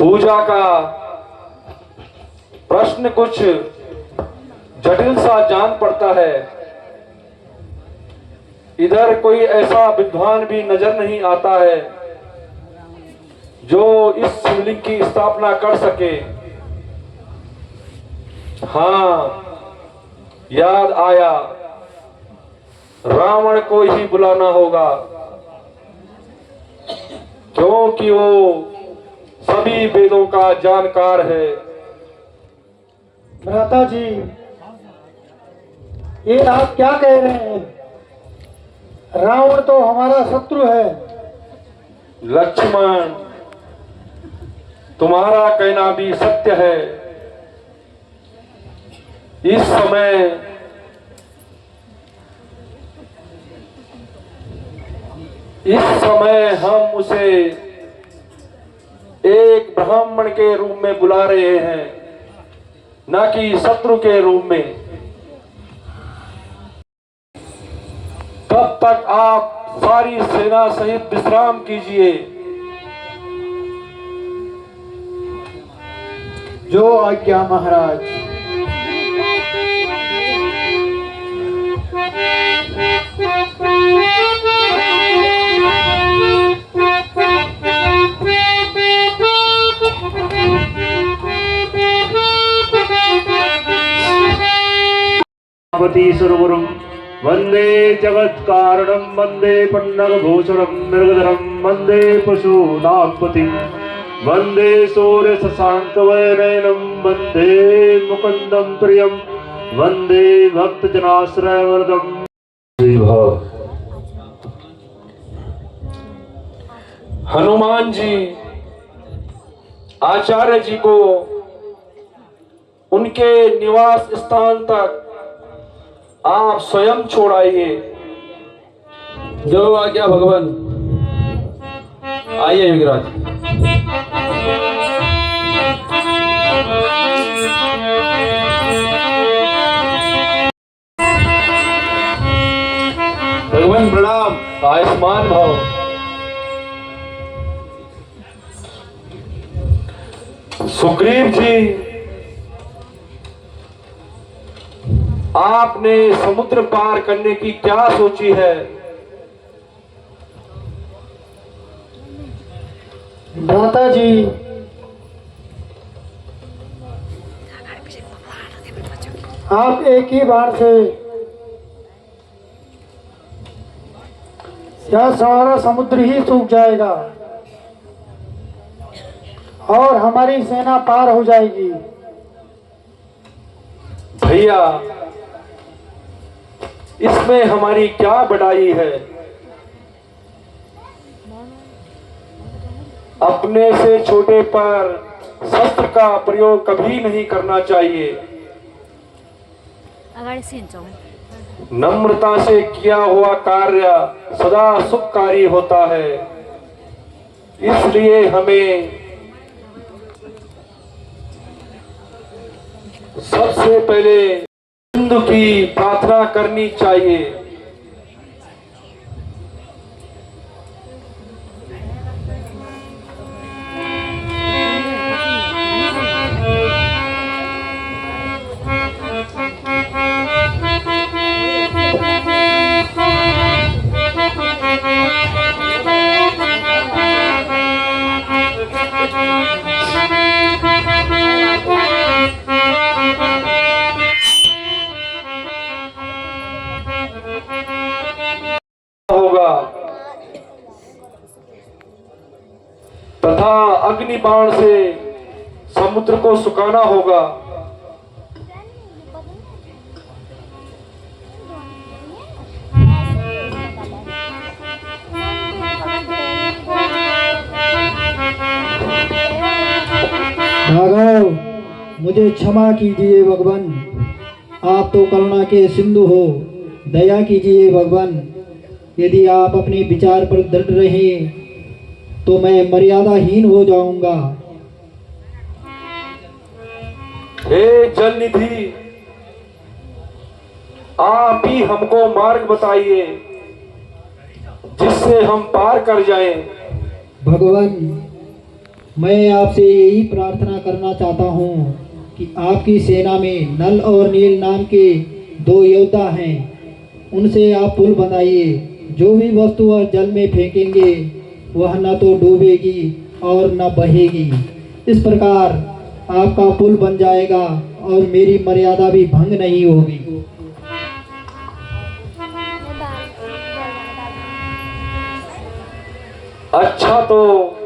पूजा का प्रश्न कुछ जटिल सा जान पड़ता है। इधर कोई ऐसा विद्वान भी नजर नहीं आता है जो इस शिवलिंग की स्थापना कर सके। हाँ, याद आया, रावण को ही बुलाना होगा, क्योंकि वो सभी वेदों का जानकार है। भ्राता जी, ये आप क्या कह रहे हैं? रावण तो हमारा शत्रु है। लक्ष्मण, तुम्हारा कहना भी सत्य है। इस समय हम उसे एक ब्राह्मण के रूप में बुला रहे हैं, न कि शत्रु के रूप में। तब तक आप सारी सेना सहित विश्राम कीजिए। जो आज्ञा महाराज। सरोवरम वंदे जगत्कारणं वंदे पन्नगभूषणं मृगधरं वंदे पशूनां वंदे सूर्य शशांकवरनयनं वंदे मुकुंदं प्रियं वंदे भक्तजनाश्रयवरदं। हनुमान जी आचार्य जी को उनके निवास स्थान तक आप स्वयं छोड़ाइए। जो आज्ञा भगवान। आइए विराज। भगवान प्रणाम। आयुष्मान भाव। सुग्रीव जी, आपने समुद्र पार करने की क्या सोची है? भ्राता जी, आप एक ही बार से यह सारा समुद्र ही सूख जाएगा और हमारी सेना पार हो जाएगी। भैया, इसमें हमारी क्या बड़ाई है? अपने से छोटे पर शस्त्र का प्रयोग कभी नहीं करना चाहिए। नम्रता से किया हुआ कार्य सदा सुखकारी होता है। इसलिए हमें सबसे पहले हिंदू की प्रार्थना करनी चाहिए। होगा तथा अग्नि बाण से समुद्र को सुखाना होगा। राघव, मुझे क्षमा कीजिए भगवान। आप तो करुणा के सिंधु हो, दया कीजिए भगवान। यदि आप अपने विचार पर दृढ़ रहे तो मैं मर्यादाहीन हो जाऊंगा। हे जल निधि, आप ही हमको मार्ग बताइए जिससे हम पार कर जाएं। भगवान, मैं आपसे यही प्रार्थना करना चाहता हूँ कि आपकी सेना में नल और नील नाम के 2 योद्धा हैं, उनसे आप पुल बनाइए। जो भी वस्तु वह जल में फेंकेंगे वह न तो डूबेगी और न बहेगी। इस प्रकार आपका पुल बन जाएगा और मेरी मर्यादा भी भंग नहीं होगी। अच्छा, तो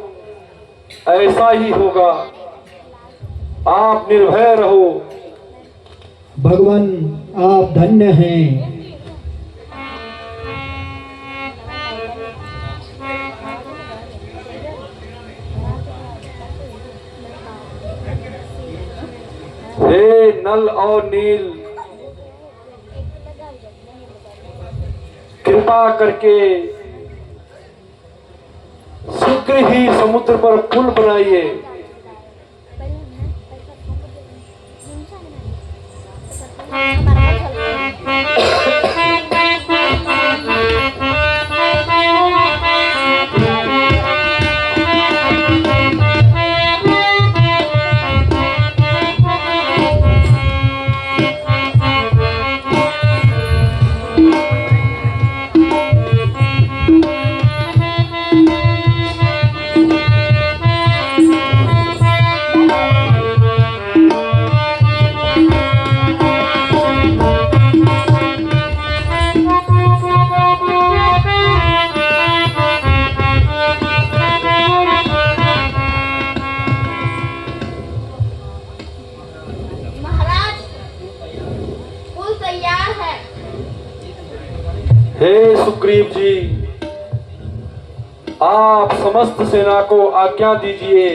ऐसा ही होगा। आप निर्भय रहो। भगवान आप धन्य हैं। हे नल और नील, कृपा करके शीघ्र ही समुद्र पर पुल बनाइए। हे सुग्रीव जी, आप समस्त सेना को आज्ञा दीजिए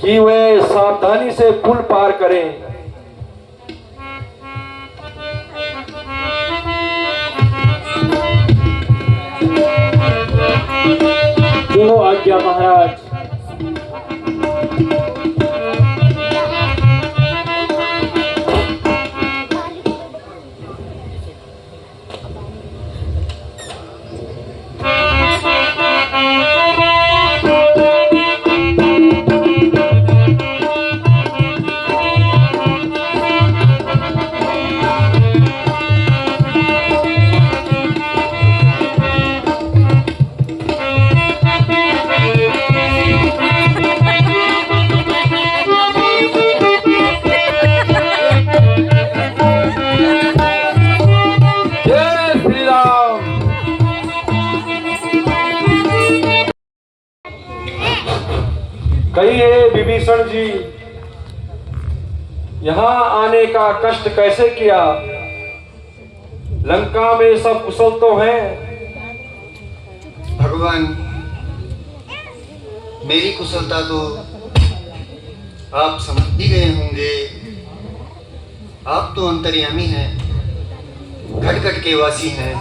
कि वे सावधानी से पुल पार करें। जो आज्ञा महाराज। कहिए विभीषण जी, यहाँ आने का कष्ट कैसे किया? लंका में सब कुशल तो हैं? भगवान, मेरी कुशलता तो आप समझ ही गए होंगे। आप तो अंतर्यामी हैं, घट घट के वासी हैं,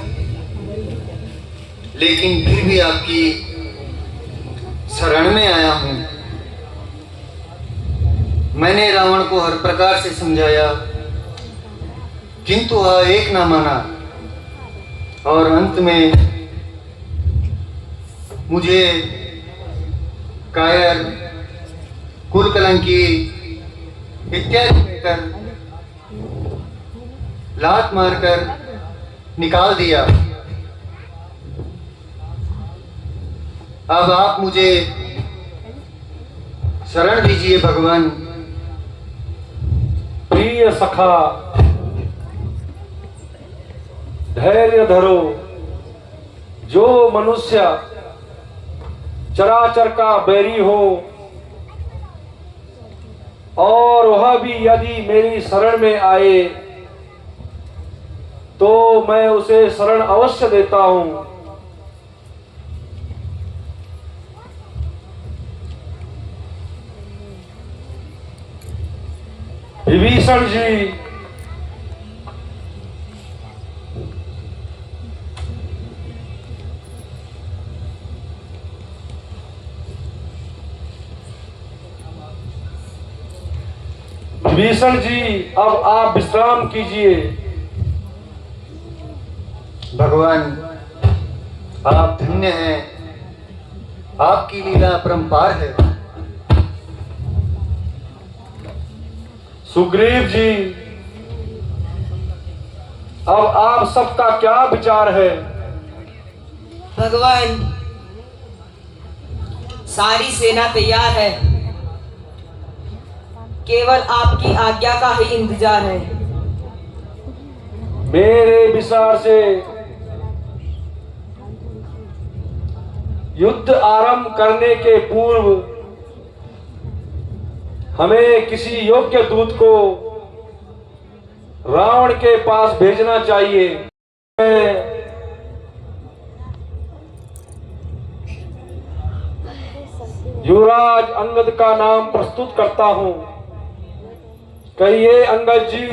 लेकिन फिर भी आपकी शरण में आया हूँ। मैंने रावण को हर प्रकार से समझाया, किंतु वह एक ना माना और अंत में मुझे कायर, कुलकलंकी इत्यादि कहकर लात मारकर निकाल दिया। अब आप मुझे शरण दीजिए भगवान। प्रिय सखा, धैर्य धरो। जो मनुष्य चराचर का बैरी हो और वह भी यदि मेरी शरण में आए तो मैं उसे शरण अवश्य देता हूं। विभीषण जी, विभीषण जी, अब आप विश्राम कीजिए। भगवान, आप धन्य हैं। आपकी लीला अपरंपार है। सुग्रीव जी, अब आप सबका क्या विचार है? भगवान, सारी सेना तैयार है, केवल आपकी आज्ञा का ही इंतजार है। मेरे विचार से युद्ध आरंभ करने के पूर्व हमें किसी योग्य दूत को रावण के पास भेजना चाहिए। मैं युवराज अंगद का नाम प्रस्तुत करता हूं। कहिए अंगद जी,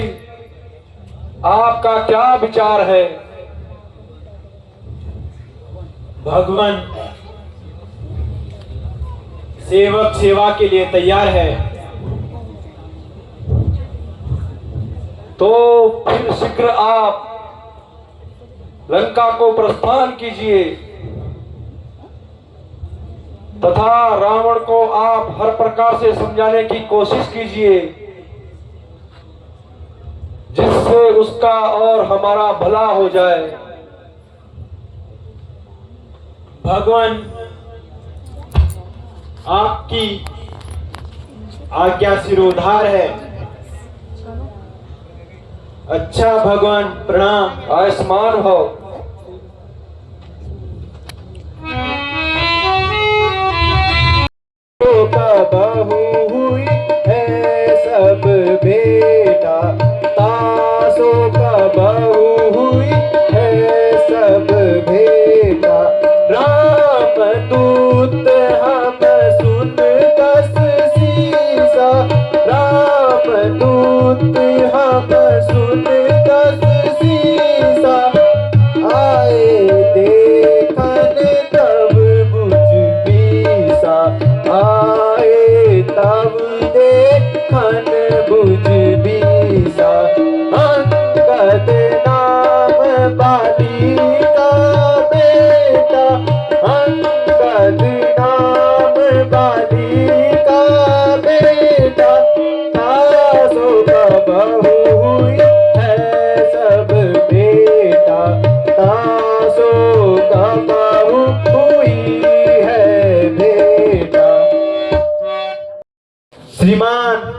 आपका क्या विचार है? भगवान, सेवक सेवा के लिए तैयार है। तो फिर शीघ्र आप लंका को प्रस्थान कीजिए तथा रावण को आप हर प्रकार से समझाने की कोशिश कीजिए जिससे उसका और हमारा भला हो जाए। भगवान, आपकी आज्ञा सिरोधार है। अच्छा भगवान, प्रणाम। आयुष्मान हो। बहू हुई है सब बेटा, तासो का बहू हुई है सब बेटा। राम दूत हम सुन दस सीसा, राम दूत हम सुन दस सीसा। आए देखन तब बुझ बीसा, आए तब देखन बुझ बीसा। अंगद नाम बाली का बेटा, अंगद नाम बाली का बेटा। तासो का बहू हुई है सब बेटा, तासो का बहू हुई है बेटा। श्रीमान,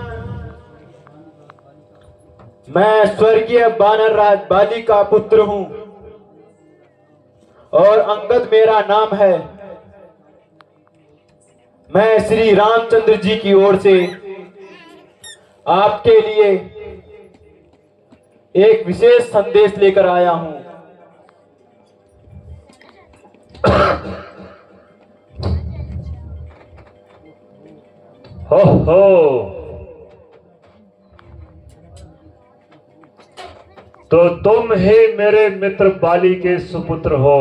मैं स्वर्गीय बानर राज बाली का पुत्र हूं और अंगद मेरा नाम है। मैं श्री रामचंद्र जी की ओर से आपके लिए एक विशेष संदेश लेकर आया हूं। हो तो तुम ही मेरे मित्र बाली के सुपुत्र हो।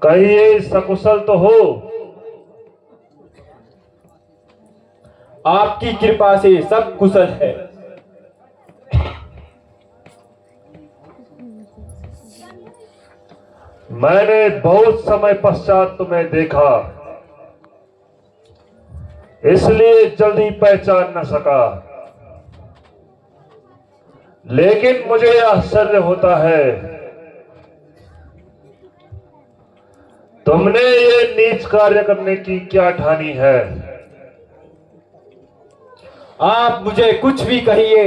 कहिए सकुशल तो हो? आपकी कृपा से सब कुशल है। मैंने बहुत समय पश्चात तुम्हें देखा, इसलिए जल्दी पहचान न सका। लेकिन मुझे आश्चर्य होता है, तुमने ये नीच कार्य करने की क्या ठानी है? आप मुझे कुछ भी कहिए,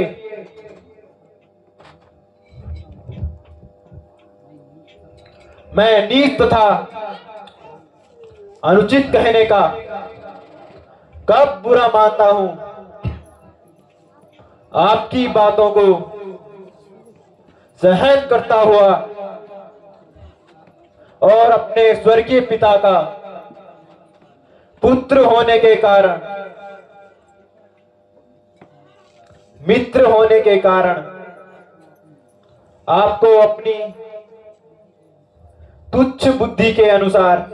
मैं नीच तथा अनुचित कहने का कब बुरा मानता हूं। आपकी बातों को सहन करता हुआ और अपने स्वर्गीय पिता का पुत्र होने के कारण, मित्र होने के कारण आपको अपनी तुच्छ बुद्धि के अनुसार